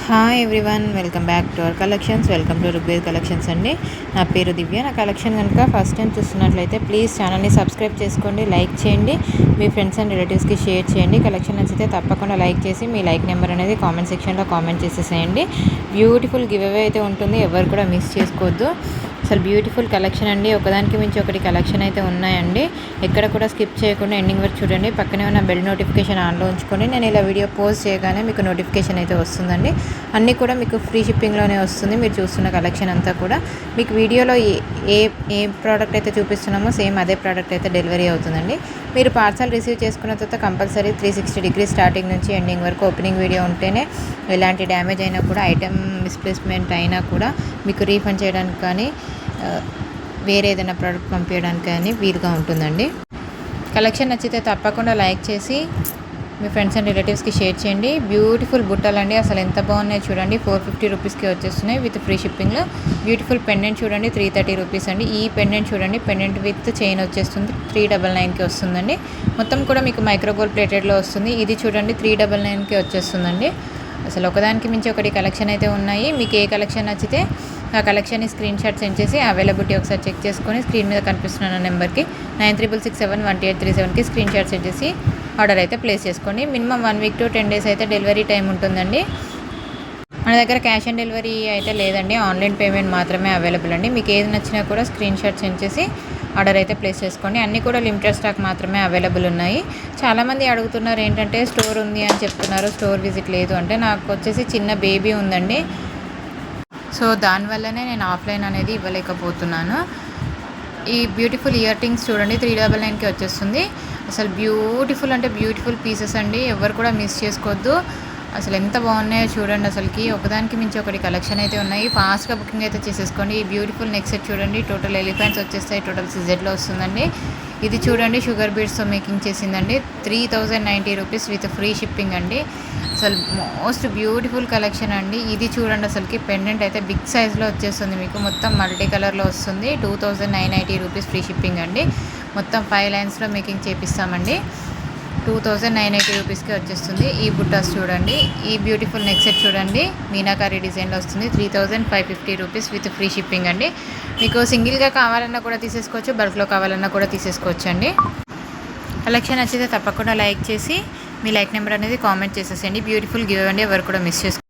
Hi everyone, welcome back to our collections. Welcome to Rugved collections అండి. నా పేరు దివ్య. నా కలెక్షన్ కనుక ఫస్ట్ టైం చూస్తున్నట్లయితే ప్లీజ్ ఛానల్ని సబ్స్క్రైబ్ చేసుకోండి, లైక్ చేయండి, మీ ఫ్రెండ్స్ అండ్ రిలేటివ్స్కి షేర్ చేయండి. కలెక్షన్ నచ్చితే తప్పకుండా లైక్ చేసి మీ లైక్ నెంబర్ అనేది కామెంట్ సెక్షన్లో కామెంట్ చేసేసేయండి. బ్యూటిఫుల్ గివ్ అవే అయితే ఉంటుంది, ఎవరు కూడా మిస్ చేసుకోవద్దు. అసలు బ్యూటిఫుల్ కలెక్షన్ అండి, ఒకదానికి మించి ఒకటి కలెక్షన్ అయితే ఉన్నాయండి. ఎక్కడ కూడా స్కిప్ చేయకుండా ఎండింగ్ వరకు చూడండి. పక్కనే ఉన్న బెల్ నోటిఫికేషన్ ఆన్లో ఉంచుకొని నేను ఇలా వీడియో పోస్ట్ చేయగానే మీకు నోటిఫికేషన్ అయితే వస్తుందండి. అన్నీ కూడా మీకు ఫ్రీ షిప్పింగ్లోనే వస్తుంది. మీరు చూస్తున్న కలెక్షన్ అంతా కూడా మీకు వీడియోలో ఏ ఏ ప్రోడక్ట్ అయితే చూపిస్తున్నామో సేమ్ అదే ప్రోడక్ట్ అయితే డెలివరీ అవుతుందండి. మీరు పార్సల్ రిసీవ్ చేసుకున్న తర్వాత కంపల్సరీ 360 డిగ్రీ స్టార్టింగ్ నుంచి ఎండింగ్ వరకు ఓపెనింగ్ వీడియో ఉంటేనే ఎలాంటి డ్యామేజ్ అయినా కూడా, ఐటెం మిస్ప్లేస్మెంట్ అయినా కూడా మీకు రీఫండ్ చేయడానికి కానీ వేరే ఏదైనా ప్రోడక్ట్ పంపించడానికి కానీ వీలుగా ఉంటుందండి. కలెక్షన్ నచ్చితే తప్పకుండా లైక్ చేసి మీ ఫ్రెండ్స్ అండ్ రిలేటివ్స్కి షేర్ చేయండి. బ్యూటిఫుల్ బుట్టలండి, అసలు ఎంత బాగున్నాయి చూడండి. 450 రూపీస్కి వచ్చేస్తున్నాయి విత్ ఫ్రీ షిప్పింగ్లో. బ్యూటిఫుల్ పెండెంట్ చూడండి, 330 రూపీస్ అండి. ఈ పెండెంట్ చూడండి, పెండెంట్ విత్ చైన్ వచ్చేస్తుంది 399కి వస్తుందండి. మొత్తం కూడా మీకు మైక్రోగోల్డ్ ప్లేటెడ్లో వస్తుంది. ఇది చూడండి 399కి వచ్చేస్తుందండి. అసలు ఒకదానికి మించి ఒకటి కలెక్షన్ అయితే ఉన్నాయి. మీకు ఏ కలెక్షన్ నచ్చితే ఆ కలెక్షన్ని స్క్రీన్ షాట్ సెండ్ చేసి అవైలబిలిటీ ఒకసారి చెక్ చేసుకొని స్క్రీన్ మీద కనిపిస్తున్న నెంబర్కి 93671837కి స్క్రీన్ షాట్ సెండ్ చేసి ఆర్డర్ అయితే ప్లేస్ చేసుకోండి. మినిమం 1 వీక్ టు 10 డేస్ అయితే డెలివరీ టైం ఉంటుందండి. మన దగ్గర క్యాష్ ఆన్ డెలివరీ అయితే లేదండి, ఆన్లైన్ పేమెంట్ మాత్రమే అవైలబుల్ అండి. మీకు ఏది నచ్చినా కూడా స్క్రీన్ షాట్ సెండ్ చేసి ఆర్డర్ అయితే ప్లేస్ చేసుకోండి. అన్నీ కూడా లిమిటెడ్ స్టాక్ మాత్రమే అవైలబుల్ ఉన్నాయి. చాలామంది అడుగుతున్నారు ఏంటంటే స్టోర్ ఉంది అని చెప్తున్నారు, స్టోర్ విజిట్ లేదు అంటే. నాకు వచ్చేసి చిన్న బేబీ ఉందండి, సో దానివల్లనే నేను ఆఫ్లైన్ అనేది ఇవ్వలేకపోతున్నాను. ఈ బ్యూటిఫుల్ ఇయర్ రింగ్స్ చూడండి 399కి వచ్చేస్తుంది. అసలు బ్యూటిఫుల్ అంటే బ్యూటిఫుల్ పీసెస్ అండి, ఎవరు కూడా మిస్ చేసుకోవద్దు. అసలు ఎంత బాగున్నాయో చూడండి. అసలుకి ఒకదానికి మించి ఒకటి కలెక్షన్ అయితే ఉన్నాయి. ఫాస్ట్గా బుకింగ్ అయితే చేసేసుకోండి. ఈ బ్యూటిఫుల్ నెక్ సెట్ చూడండి, టోటల్ ఎలిఫెంట్స్ వచ్చేస్తాయి, టోటల్ సిజెడ్లో వస్తుందండి. ఇది చూడండి షుగర్ బీడ్స్తో మేకింగ్ చేసిందండి, 3090 రూపీస్ విత్ ఫ్రీ షిప్పింగ్ అండి. అసలు మోస్ట్ బ్యూటిఫుల్ కలెక్షన్ అండి. ఇది చూడండి, అసలుకి పెండెంట్ అయితే బిగ్ సైజ్లో వచ్చేస్తుంది, మీకు మొత్తం మల్టీ కలర్లో వస్తుంది. 2990 రూపీస్ ఫ్రీ షిప్పింగ్ అండి. మొత్తం 5 లైన్స్లో మేకింగ్ చేపిస్తామండి. 2990 రూపీస్కి వచ్చేస్తుంది. ఈ బుట్టాస్ చూడండి, ఈ బ్యూటిఫుల్ నెక్ సెట్ చూడండి, మీనాకారి డిజైన్లో వస్తుంది, 3550 రూపీస్ విత్ ఫ్రీ షిప్పింగ్ అండి. మీకు సింగిల్గా కావాలన్నా కూడా తీసేసుకోవచ్చు, బల్క్లో కావాలన్నా కూడా తీసేసుకోవచ్చు అండి. కలెక్షన్ నచ్చితే తప్పకుండా లైక్ చేసి మీ లైక్ నెంబర్ అనేది కామెంట్ చేసేసేయండి. బ్యూటిఫుల్ గివ్ అండి, ఎవరు కూడా మిస్ చేసుకోండి.